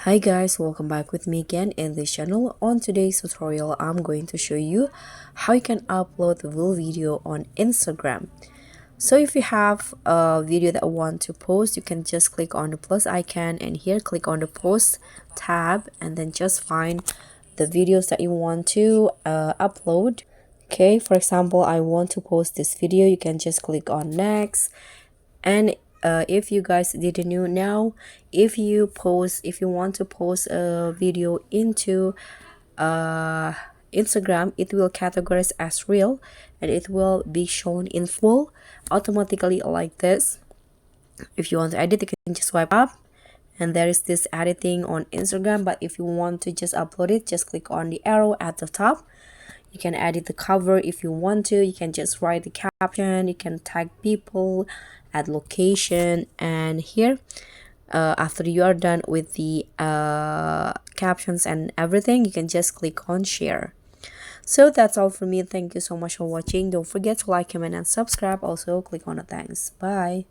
Hi guys, welcome back with me again in this channel. On today's tutorial, I'm going to show you how you can upload the full video on Instagram. So if you have a video that you want to post, you can just click on the plus icon and here click on the post tab and then just find the videos that you want to upload. Okay, for example, I want to post this video. You can just click on next. And if you guys didn't know, now if you want to post a video into Instagram, it will categorize as real and it will be shown in full automatically like this. If you want to edit, you can just swipe up and there is this editing on Instagram. But if you want to just upload it, just click on the arrow at the top. You can edit the cover if you want to. You can just write the caption. You can tag people, add location, and here after you are done with the captions and everything, you can just click on share. So that's all for me. Thank you so much for watching. Don't forget to like, comment, and subscribe. Also click on the thanks. Bye.